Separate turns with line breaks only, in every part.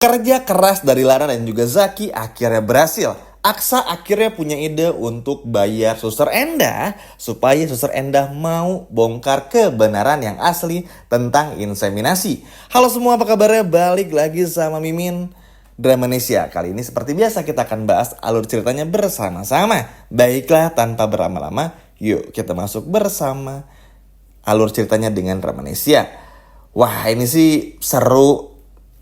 Kerja keras dari Lana dan juga Zaki akhirnya berhasil. Aksa akhirnya punya ide untuk bayar Suster Endah supaya Suster Endah mau bongkar kebenaran yang asli tentang inseminasi. Halo semua, apa kabarnya? Balik lagi sama Mimin Dramanesia. Kali ini seperti biasa kita akan bahas alur ceritanya bersama-sama. Baiklah, tanpa berlama-lama, yuk kita masuk bersama alur ceritanya dengan Dramanesia. Wah, ini sih seru,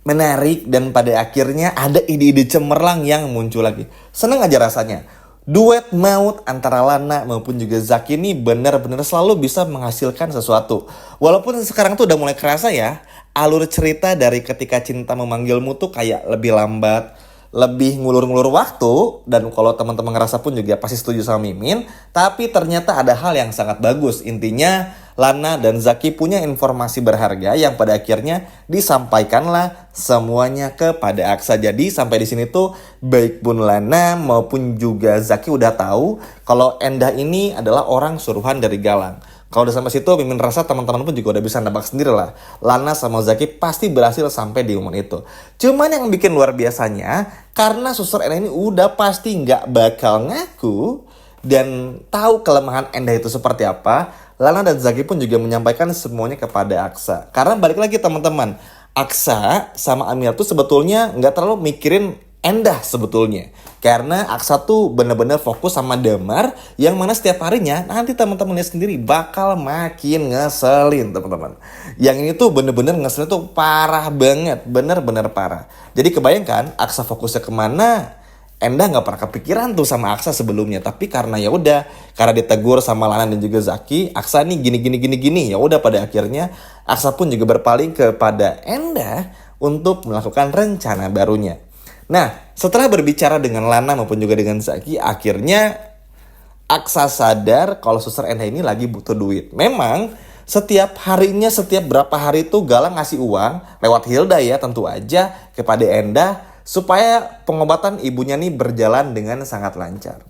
menarik, dan pada akhirnya ada ide-ide cemerlang yang muncul lagi. Seneng aja rasanya. Duet maut antara Lana maupun juga Zaki ini benar-benar selalu bisa menghasilkan sesuatu. Walaupun sekarang tuh udah mulai kerasa ya, alur cerita dari Ketika Cinta Memanggilmu tuh kayak lebih lambat, lebih ngulur-ngulur waktu. Dan kalau teman-teman ngerasa pun juga pasti setuju sama Mimin. Tapi ternyata ada hal yang sangat bagus. Intinya Lana dan Zaki punya informasi berharga yang pada akhirnya disampaikanlah semuanya kepada Aksa. Jadi sampai di sini tuh baik pun Lana maupun juga Zaki udah tahu kalau Endah ini adalah orang suruhan dari Galang. Kalau udah sampai situ, Mimin rasa teman-teman pun juga udah bisa nebak sendiri lah. Lana sama Zaki pasti berhasil sampai di momen itu. Cuman yang bikin luar biasanya, karena Suster Endah ini udah pasti nggak bakal ngaku dan tahu kelemahan Endah itu seperti apa, Lana dan Zaki pun juga menyampaikan semuanya kepada Aksa. Karena balik lagi teman-teman, Aksa sama Amir tuh sebetulnya nggak terlalu mikirin Endah sebetulnya. Karena Aksa tuh bener-bener fokus sama Damar, yang mana setiap harinya nanti teman-teman lihat sendiri bakal makin ngeselin teman-teman. Yang ini tuh bener-bener ngeselin tuh parah banget, bener-bener parah. Jadi kebayangkan Aksa fokusnya kemana, Endah nggak pernah kepikiran tuh sama Aksa sebelumnya. Tapi karena ya udah, karena ditegur sama Lana dan juga Zaki, Aksa nih gini. Ya udah, pada akhirnya Aksa pun juga berpaling kepada Endah untuk melakukan rencana barunya. Nah, setelah berbicara dengan Lana maupun juga dengan Zaki, akhirnya Aksa sadar kalau Suster Endah ini lagi butuh duit. Memang setiap harinya, setiap berapa hari itu Galang ngasih uang lewat Hilda ya tentu aja kepada Endah supaya pengobatan ibunya nih berjalan dengan sangat lancar.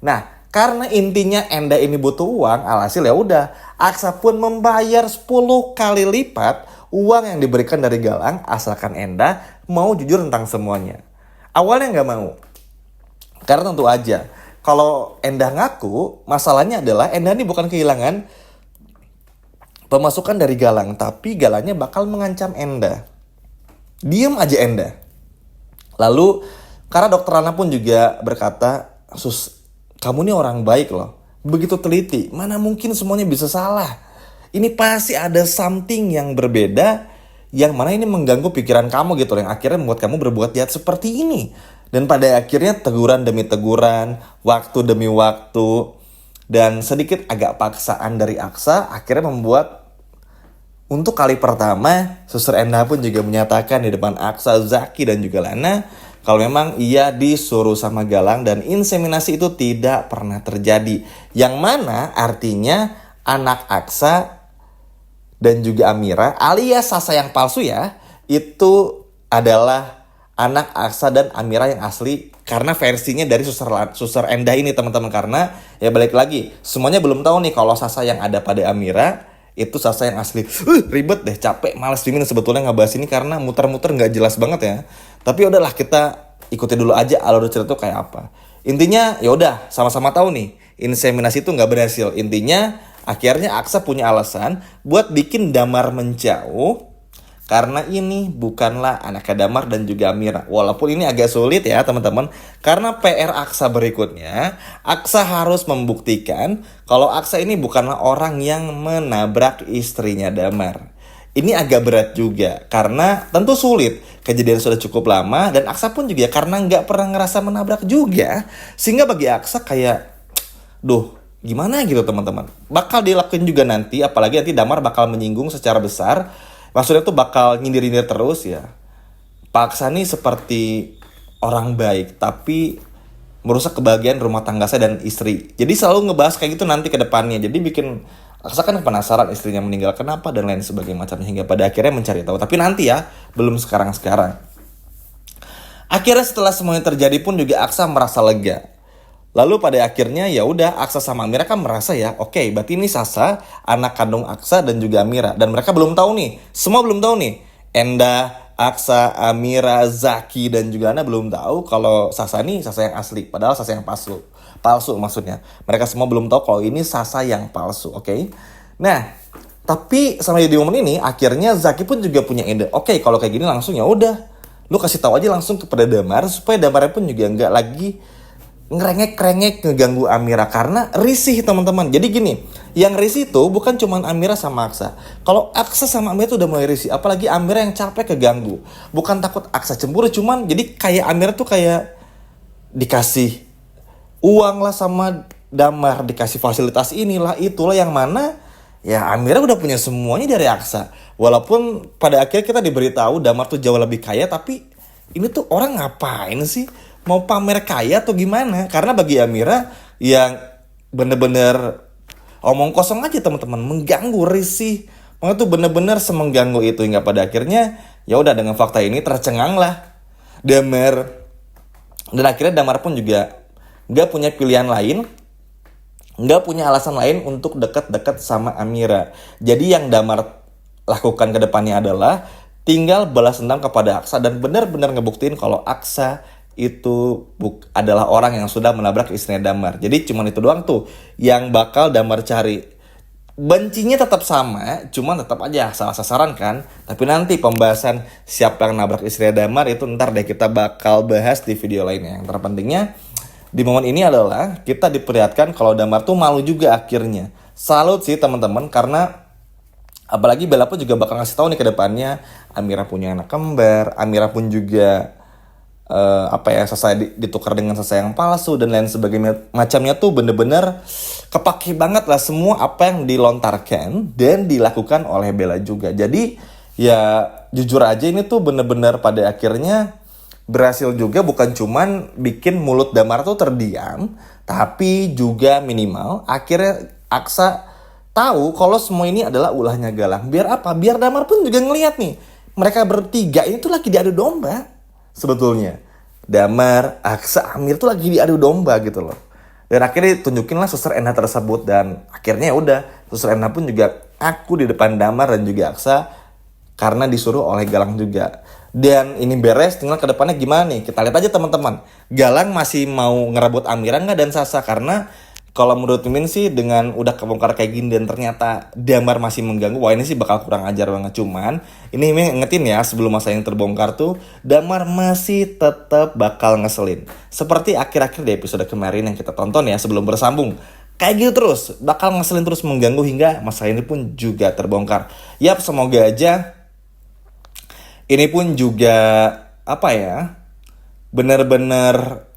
Nah, karena intinya Endah ini butuh uang, alhasil ya udah Aksa pun membayar 10 kali lipat uang yang diberikan dari Galang asalkan Endah mau jujur tentang semuanya. Awalnya nggak mau, karena tentu aja kalau Endah ngaku, masalahnya adalah Endah ini bukan kehilangan pemasukan dari Galang, tapi Galangnya bakal mengancam Endah. Diem aja Endah. Lalu karena dokter Lana pun juga berkata, "Sus, kamu ini orang baik loh, begitu teliti, mana mungkin semuanya bisa salah. Ini pasti ada something yang berbeda, yang mana ini mengganggu pikiran kamu gitu, yang akhirnya membuat kamu berbuat jahat seperti ini." Dan pada akhirnya teguran demi teguran, waktu demi waktu, dan sedikit agak paksaan dari Aksa akhirnya membuat untuk kali pertama Suster Endah pun juga menyatakan di depan Aksa, Zaki, dan juga Lana kalau memang ia disuruh sama Galang dan inseminasi itu tidak pernah terjadi. Yang mana artinya anak Aksa dan juga Amira alias Sasa yang palsu ya, itu adalah anak Aksa dan Amira yang asli, karena versinya dari Suster Endah ini teman-teman. Karena ya balik lagi, semuanya belum tahu nih kalau Sasa yang ada pada Amira itu Sasa yang asli. Ribet deh, capek, malas Mimin sebetulnya ngebahas ini karena muter-muter nggak jelas banget ya. Tapi udahlah, kita ikuti dulu aja alur cerita itu kayak apa. Intinya ya udah sama-sama tahu nih inseminasi itu nggak berhasil. Intinya akhirnya Aksa punya alasan buat bikin Damar menjauh, karena ini bukanlah anaknya Damar dan juga Amira. Walaupun ini agak sulit ya teman-teman, karena PR Aksa berikutnya, Aksa harus membuktikan kalau Aksa ini bukanlah orang yang menabrak istrinya Damar. Ini agak berat juga, karena tentu sulit. Kejadian sudah cukup lama, dan Aksa pun juga karena nggak pernah ngerasa menabrak juga, sehingga bagi Aksa kayak, duh, gimana gitu teman-teman. Bakal dilakuin juga nanti, apalagi nanti Damar bakal menyinggung secara besar. Maksudnya tuh bakal nyindir-nyindir terus ya. Pak Aksa nih seperti orang baik, tapi merusak kebahagiaan rumah tangga saya dan istri. Jadi selalu ngebahas kayak gitu nanti ke depannya. Jadi bikin Aksa kan penasaran istrinya meninggal kenapa dan lain sebagainya macamnya, hingga pada akhirnya mencari tahu. Tapi nanti ya, belum sekarang-sekarang. Akhirnya setelah semuanya terjadi pun juga Aksa merasa lega. Lalu pada akhirnya ya udah Aksa sama Amira kan merasa ya, oke, berarti ini Sasa anak kandung Aksa dan juga Amira, dan mereka belum tahu nih, semua belum tahu nih, Endah, Aksa, Amira, Zaki, dan juga Ana belum tahu kalau Sasa ini Sasa yang asli. Padahal Sasa yang palsu. Palsu maksudnya. Mereka semua belum tahu kalau ini Sasa yang palsu, oke? Nah, tapi sama di momen ini, akhirnya Zaki pun juga punya ide. Oke, kalau kayak gini langsung ya udah. Lu kasih tahu aja langsung kepada Damar, supaya Damarnya pun juga nggak lagi ngerengek-rengek ngeganggu Amira karena risih teman-teman. Jadi gini, yang risih itu bukan cuma Amira sama Aksa. Kalau Aksa sama Amira tuh udah mulai risih, apalagi Amira yang capek keganggu. Bukan takut Aksa cemburu, cuman jadi kayak Amira tuh kayak dikasih uang lah sama Damar, dikasih fasilitas inilah itulah, yang mana ya Amira udah punya semuanya dari Aksa. Walaupun pada akhirnya kita diberitahu Damar tuh jauh lebih kaya, tapi ini tuh orang ngapain sih? Mau pamer kaya atau gimana? Karena bagi Amira yang bener-bener omong kosong aja teman-teman, mengganggu, risih. Makanya tuh bener-bener semengganggu itu, hingga pada akhirnya ya udah dengan fakta ini tercengang lah Damar. Dan akhirnya Damar pun juga nggak punya pilihan lain, nggak punya alasan lain untuk dekat-dekat sama Amira. Jadi yang Damar lakukan ke depannya adalah tinggal balas dendam kepada Aksa dan benar-benar ngebuktiin kalau Aksa itu adalah orang yang sudah menabrak istrinya Damar. Jadi cuma itu doang tuh yang bakal Damar cari. Bencinya tetap sama, cuman tetap aja salah sasaran kan. Tapi nanti pembahasan siapa yang nabrak istrinya Damar itu ntar deh kita bakal bahas di video lainnya. Yang terpentingnya di momen ini adalah kita diperlihatkan kalau Damar tuh malu juga akhirnya. Salut sih teman-teman, karena apalagi Bella pun juga bakal ngasih tahu nih ke depannya Amira punya anak kembar, Amira pun juga Sasa ditukar dengan Sasa yang palsu dan lain sebagainya macamnya tuh bener-bener kepake banget lah semua apa yang dilontarkan dan dilakukan oleh Bella juga. Jadi ya jujur aja ini tuh bener-bener pada akhirnya berhasil juga, bukan cuman bikin mulut Damar tuh terdiam, tapi juga minimal akhirnya Aksa tahu kalau semua ini adalah ulahnya Galang. Biar apa? Biar Damar pun juga ngelihat nih, mereka bertiga ini tuh lagi diadu domba. Sebetulnya Damar, Aksa, Amir tuh lagi diadu domba gitu loh. Dan akhirnya tunjukinlah Suster Enda tersebut. Dan akhirnya ya udah, Suster Enda pun juga aku di depan Damar dan juga Aksa karena disuruh oleh Galang juga. Dan ini beres, tinggal ke depannya gimana nih? Kita lihat aja teman-teman. Galang masih mau ngerebut Amira nggak dan Sasa? Karena kalau menurut Mimin sih dengan udah kebongkar kayak gini dan ternyata Damar masih mengganggu, wah ini sih bakal kurang ajar banget. Cuman ini Mimin ingetin ya, sebelum masa yang terbongkar tuh Damar masih tetap bakal ngeselin. Seperti akhir-akhir di episode kemarin yang kita tonton ya sebelum bersambung. Kayak gitu terus, bakal ngeselin terus, mengganggu hingga masa ini pun juga terbongkar. Yap, semoga aja ini pun juga benar-benar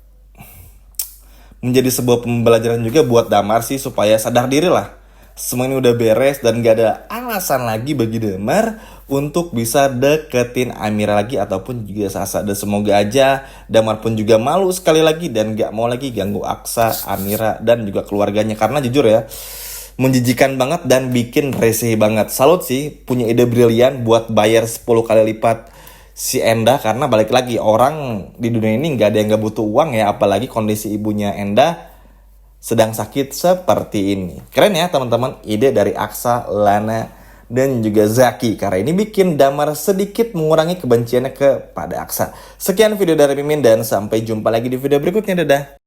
menjadi sebuah pembelajaran juga buat Damar sih, supaya sadar diri lah. Semua ini udah beres dan gak ada alasan lagi bagi Damar untuk bisa deketin Amira lagi ataupun juga Sasa. Dan semoga aja Damar pun juga malu sekali lagi dan gak mau lagi ganggu Aksa, Amira, dan juga keluarganya. Karena jujur ya, menjijikan banget dan bikin resih banget. Salut sih, punya ide brilian buat bayar 10 kali lipat si Enda, karena balik lagi orang di dunia ini nggak ada yang nggak butuh uang ya, apalagi kondisi ibunya Enda sedang sakit seperti ini. Keren ya teman-teman, ide dari Aksa, Lana, dan juga Zaki, karena ini bikin Damar sedikit mengurangi kebenciannya kepada Aksa. Sekian video dari Mimin dan sampai jumpa lagi di video berikutnya. Dadah.